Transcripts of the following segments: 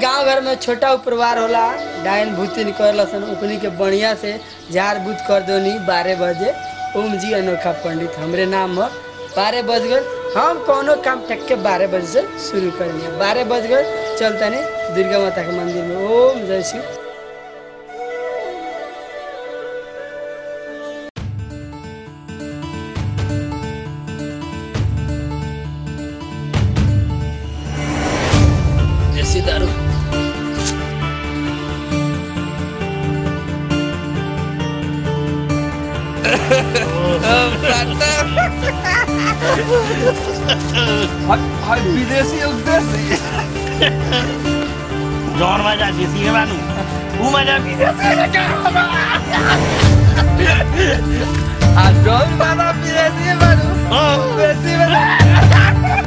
गांव घर में छोटा परिवार होला, डायन भूति निकल सन उकनी के बढ़िया से झाड़ बूत कर दोनी 12 बजे। ओम जी अनोखा पंडित हमरे नाम है। 12 बज गए, हम कोनो काम टक के 12 बजे से शुरू करनी। 12 बज गए, चलता नहीं दुर्गा माता के मंदिर में। ओम जय शिव। दारू विदेशी उद्देश्य जौन मजा देसी के बानू वो मजा विदेशी में क्या आज जौन मजा विदेशी बानू विदेशी में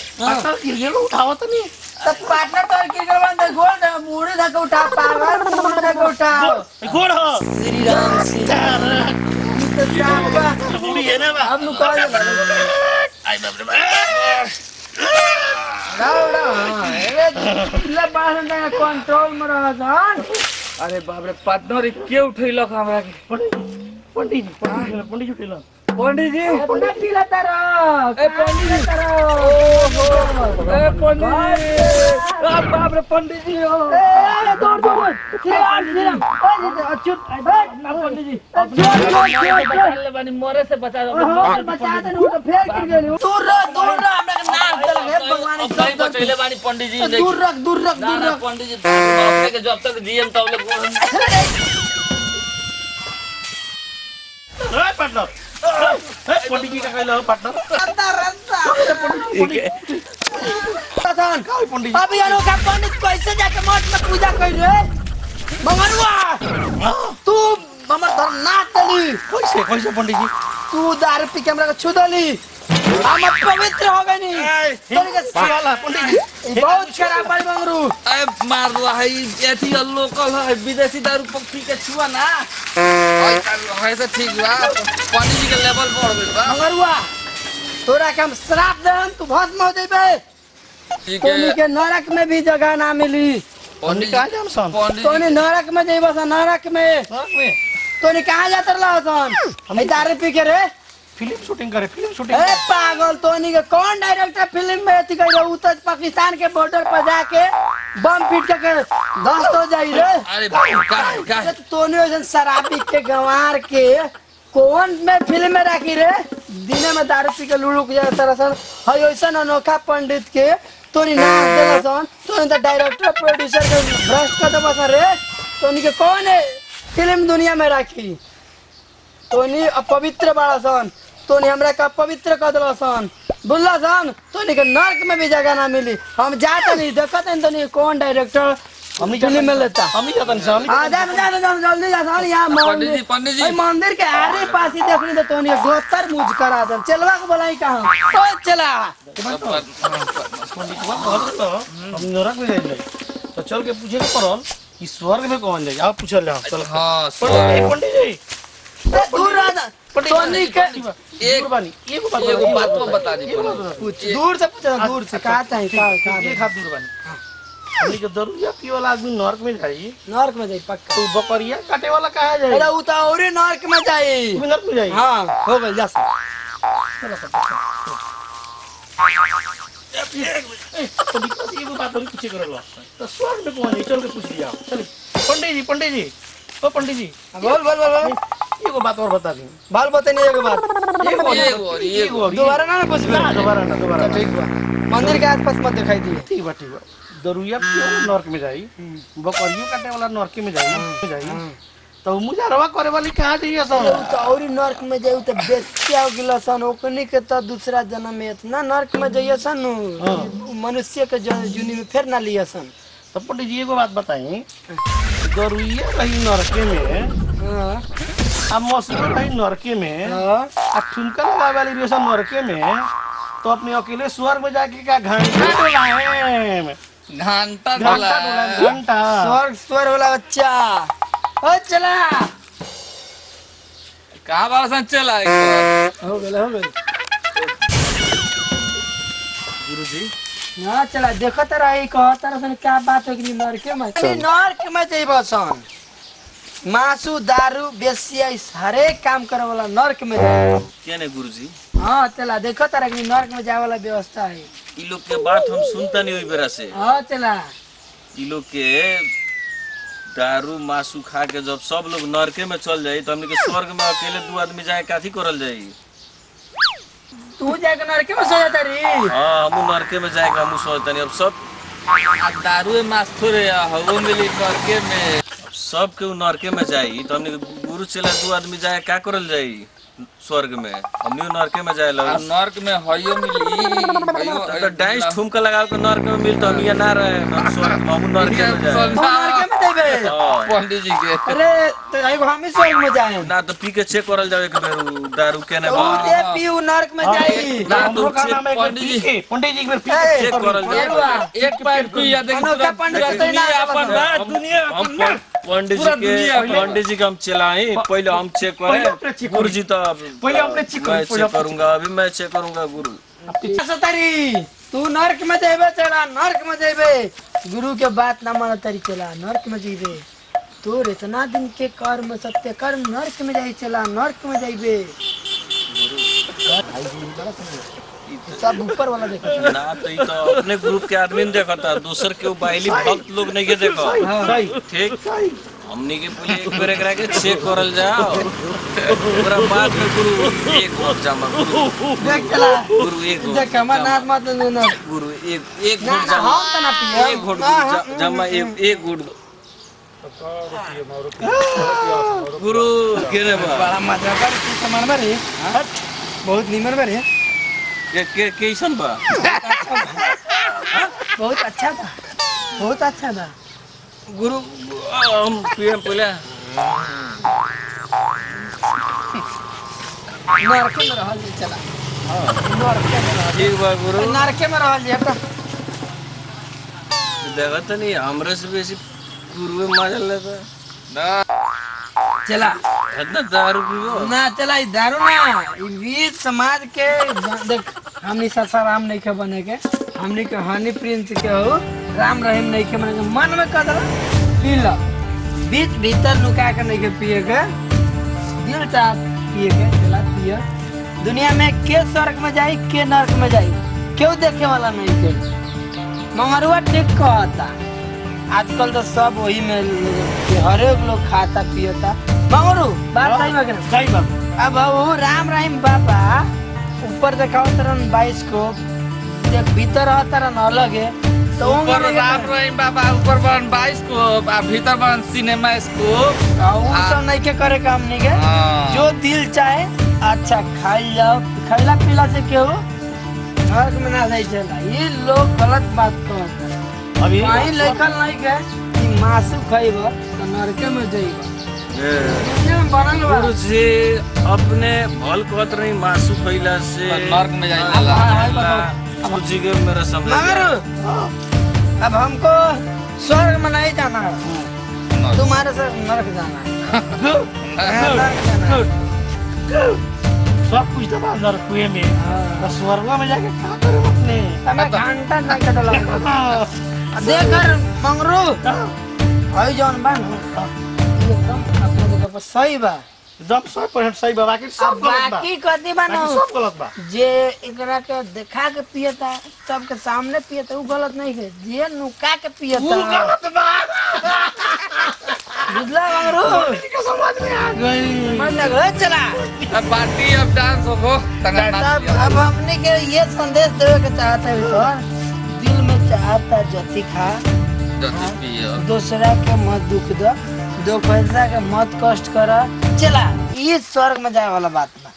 उठाओ तो नहीं पार्टनर तो क्रिकेट बंद गोल मुड़ी धक्का उठा पावर मुड़ी धक्का उठाओ गोल हो श्री राम सीताराम मुड़ी है ना हम नु कह आई बाप रे ले बाहर ना कंट्रोल में रह जान। अरे बाप रे पार्टनर के उठैलक हमरा के पंडित जी उठैलक पंडित जी पंडित जी लाता रह ए पंडित जी ओहो ए पंडित जी आ बाप रे पंडित जी हो ए दौड़ दौड़ अच्युत ना पंडित जी ले बानी मरे से बचा दो बचा दे तो फेर गिर गेली दूर रह हमरा के नाम चल हे भगवान सही बचैले बानी पंडित जी दूर रख ना पंडित जी बाप के जब तक जीएम तब ले ए पार्टनर पंडित जी का कहलो पार्टनर पंडित अभी अनोखा पंडित कैसे जाके मठ में पूजा कर रे मंगरुआ तू हमर धर्म ना चली कैसे पंडित जी तू दारू पी के हमरा के छुदली हम पवित्र हो गए नी तोरी के साला पंडित जी बहुत खराब बाई मंगरू ए मार रहा है एथी लोकल है विदेशी दारू पी के छुआ ना है तो ठीक बा पंडित जी के लेवल बढ़ गइल बा मंगरुआ तोरा के हम श्राप देम तू भस्म हो जइबे ठीक तोनी है के नरक में भी जगह ना मिली पंडित कहां जाम सन पंडित तोनी नरक में जइबा सन नरक में तोनी कहां जात रहला सन हम दारू पी के रे फिल्म शूटिंग करे फिल्म शूटिंग ए पागल तोनी के कौन डायरेक्टर फिल्म में एथी कइले उत्तर पाकिस्तान के बॉर्डर पर जाके बम फीट के दस्त हो जाई रे अरे का तोनी ओसन शराबी के गंवार के कौन में फिल्म में राखी रे दिने में दारू पी के लुड़ुक जाए तरसन हई ओसन अनोखा पंडित के तोनी नाच देलसन तोनी तो डायरेक्टर प्रोड्यूसर के भ्रष्ट कर देबा रे तोनी के कौन है फिल्म दुनिया में राखी तोनी अपवित्र बाड़ा सन तोनी हमरा का पवित्र कर देला सन बुल्ला सन तोनी के नरक में भी जगह ना मिली हम जाते नहीं देखत नहीं तोनी कौन डायरेक्टर हम फिल्म में लेता हम ही जातन से आ जा जल्दी जा सन यहां पंडित जी भाई मंदिर के आरे पास ही देखनी तो तोनी गोतर मुझ करा दन चलवा को बुलाई कहां ओ चला पंडित हम नरक में जाइले तो चल के पूछे के परल कि स्वर्ग में कौन जाए आप पूछ ले चल हां पंडित जी दूर रह तोनी के एक बानी एगो बात बता दी पूछ दूर से पूछ दूर से का चाहिए का एक हाथ दूर बानी हमनी के दरुया पिए वाला आदमी नरक में जाई नरक में जाई पक्का तू बकरिया काटे वाला कहां जाई अरे उ त औरे नरक में जाई तू नरक में जाई हां हो गइल जा एगो बात हम पूछे करल तो स्वर्ग में कौन है चल के पूछ लिया चल पंडित जी ओ पंडित जी बोल एगो बात और बता दी। बाल बताइए एक बात, एगो दोबारा ना पूछ ना दोबारा ना दोबारा तो ठीक बा, मंदिर के आसपास मत दिखाई दिए। ठीक बा ठीक बा। दरुइया पियो नरक में जाई, बकरियों काटे वाला नरक में जाई, तो मुजारवा करे वाली कहाँ जाइए सब? तो औरी नर्क में जाऊ तो बेस्या हो गिला सन, ओकनी के तो दूसरा जन्म में इतना नर्क में जाइए सन, मनुष्य के जुनी में फिर ना लिया सन। तो पंडित जी एगो बात बताई, दरुइया रही नरके में, हाँ, आ मसूर रही नरके में, हाँ। आ ठुमका लगावे वाली रही सब नरके में, तो अपने अकेले स्वर्ग में जाके का घंटा डोलाएं, घंटा घंटा। स्वर्ग स्वर्ग वाला बच्चा, ओ चला। कहाँ बार सन चला हो गए। गुरुजी ना चला देखो तो रही कहो तारा सन क्या बात हो गई नरके में। नरक में जाइबो सन, मासू दारू बेसिया हरे काम करे वाला नरक में जाए। क्या नहीं गुरुजी, हाँ चला देखो तारा कि नरक में जाए वाला व्यवस्था है। ई लोग के बात हम सुनता नहीं हुई बेरा से। हाँ चला, ई लोग के दारू मासू खा के जब सब लोग नरके में चल जाई तो हमनी के स्वर्ग में अकेले दो आदमी जाए काथी करल जाई? तू जाके नरके में सो जाता री। हाँ हमू नरके में जाए हमू सोचता नहीं। अब सब दारू मास थोड़े हवो मिली करके में अब सब के नरके में जाई तो हमनी के गुरु चला दो आदमी जाए का करल जाई स्वर्ग में? हमनी नरके में जाए आ नर्क में हयो मिली तो डांस ठुमका लगा के नरक में मिल तो हम ये ना रहे हम स्वर्ग हम नरके में जाए। हम नरके में जाइबे। हाँ। पंडित जी के अरे तो एगो हम ही स्वर्ग में जाए। ना तो पी के चेक करल जाए एक बेर दारू के ने तो दे पीऊ नरक में जाई। ना हमरो तो का नाम है पंडित जी। पंडित जी एक बार पी ए, के चेक करल गेरुआ। जाए। एक पैर पिया देख अनोखा पंडित तो ही ना अपन अपन दुनिया हम पंडित पूरा जी दुनिया के पंडित जी का हम चलाएं पहले हम चेक पहले अपने करें चेक गुरु जी तो पहले अपने चेक करो, मैं पहले चेक करूंगा अभी मैं चेक करूंगा गुरु। सतारी तू नरक में जाइबे चला, नरक में जाइबे। गुरु के बात ना माना तारी चला नरक में जाइबे। तोर इतना दिन के कर्म सत्य कर्म नरक में जाई चला, नरक में जाइबे। सब ऊपर वाला देखो। ना तो ई तो अपने ग्रुप के आदमी ने देखा था, दूसर के बाइली भक्त लोग नहीं के देखो। सही ठीक हमनी के पहले एक बेर एकरा के चेक करल जाओ ओकरा बाद में गुरु एक घोट जमा देख चला गुरु एक घोट देख हमर नाथ मत ना गुरु एक ना घोट ना जमा हम त ना पिए एक घोट जमा एक घोट गुरु केने बा बड़ा मजा कर तू सामान बारे बहुत निमन बारे के कैसन बा बहुत अच्छा था, बहुत अच्छा था। गुरु हम पिए पहले नरके में रहल जी चला। नरके में रहल ठीक बा गुरु नरके में रहल जी तो देखत नहीं हमरे से बेसी गुरु मजा लेता चला इतना दारू पीबो ना चला ई दारू ना ई वीर समाज के देख हमनी ससाराम नहीं के बने के, हमनी के हनी प्रिंस के हो राम रहीम नहीं के बने के मन में कदर पी लो, बीच भीतर नुका के नहीं के पिए के, दिल चाह पिए के चला पिए। दुनिया में के स्वर्ग में जाई के नरक में जाई क्यों देखे वाला नहीं के। मंगरुआ ठीक कहता आजकल तो सब वही में हर एक लोग खाता पियता। मंगरू बात सही बा ना? सही बात। अब वो राम रहीम बाबा ऊपर देखाओ तरन 22 को जब भीतर तरन अलग है तो ऊपर राम रहीम बाबा ऊपर बन 22 को आ भीतर बन सिनेमा स्कोप सब नहीं के करे काम नहीं के। जो दिल चाहे अच्छा खाई जाओ, खैला पीला से क्यों नरक में ना जाई चला। ये लोग गलत बात कहता है। अभी कहीं लिखल नहीं के कि मासू खइब तो नरके में जाइब। दुनिया में बनल बा गुरु जी अपने भल कहत रही मासू खइला से नर्क में जाए अब हाय बताओ। गुरु जी के मेरा समझ मगर अब हमको स्वर्ग में नहीं जाना है, तुम्हारे साथ नरक जाना है। नरक जाना है। सब कुछ दबा नरक में हाँ। तो स्वर्ग में जाके क्या करे अपने? तमे घंटा नहीं कटला देख कर मंगरू हई जौन बा ना एकदम अपने जगह पर सही बा। एकदम 100% सही बा, बाकी अब सब गलत बा। बाकी कथी बा ना बाकी सब गलत बा। जे एकरा के देखा के पियता सबके सामने पियता वो गलत नहीं है, जे नुका के वो पियता गलत बा। बुझला मगरू समझ में आ गई। मन लगे चला। अब पार्टी अब डांस हो तब अब हमने के ये संदेश देवे के चाहते हैं तो दिल में चाहता जति खा दूसरा के मत दुख दो पैसा के मत कष्ट कर चला। ये स्वर्ग में जाए वाला बात ना।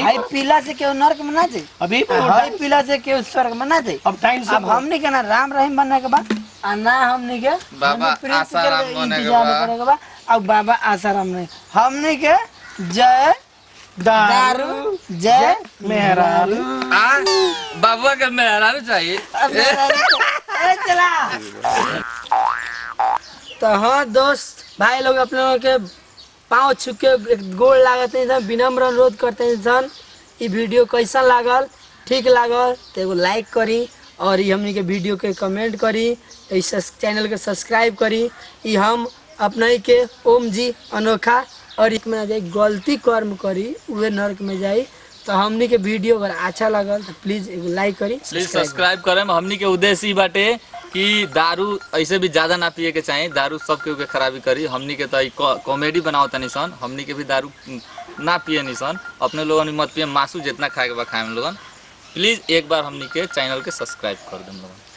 हाई पीला से केहू नरक में ना जाए, अभी हाई पीला से केहू स्वर्ग में ना जाए। अब टाइम से अब हमने के ना राम रहीम बनने के बाद आ ना हमने के बाबा प्रीत आसाराम के बने के इंतजार बाद। करे के बाद अब बाबा आसाराम नहीं हमने के जय दारू जय मेहरारू। बाबुआ के मेहरारू चाहिए। ए चला। तो हाँ दोस्त भाई लोग अपने लोगों के पाँव छू के गोड़ लागते हैं सन, विनम्र अनुरोध करते हैं सन। ये वीडियो कैसा लागल, ठीक लागल तो एगो लाइक करी और ये हमनी के वीडियो के कमेंट करी, इस चैनल के सब्सक्राइब करी। ये हम अपने के ओम जी अनोखा और एक में जाए गलती कर्म करी उहे नरक में जाई। तो हमनी के वीडियो अगर अच्छा लागल तो प्लीज एगो लाइक करी, प्लीज सब्सक्राइब करें। हमनी के उद्देश्य ही बाटे कि दारू ऐसे भी ज्यादा ना पिए के चाहिए। दारू सबके के खराबी करी। हमनी के तो कॉमेडी बनाओ तनी सन। हमनी के भी दारू ना पिए नहीं सन। अपने लोगन मत पिए, मासू जितना खाए के बा खाए हम लोगन। प्लीज एक बार हमनी के चैनल के सब्सक्राइब कर दें लोगन।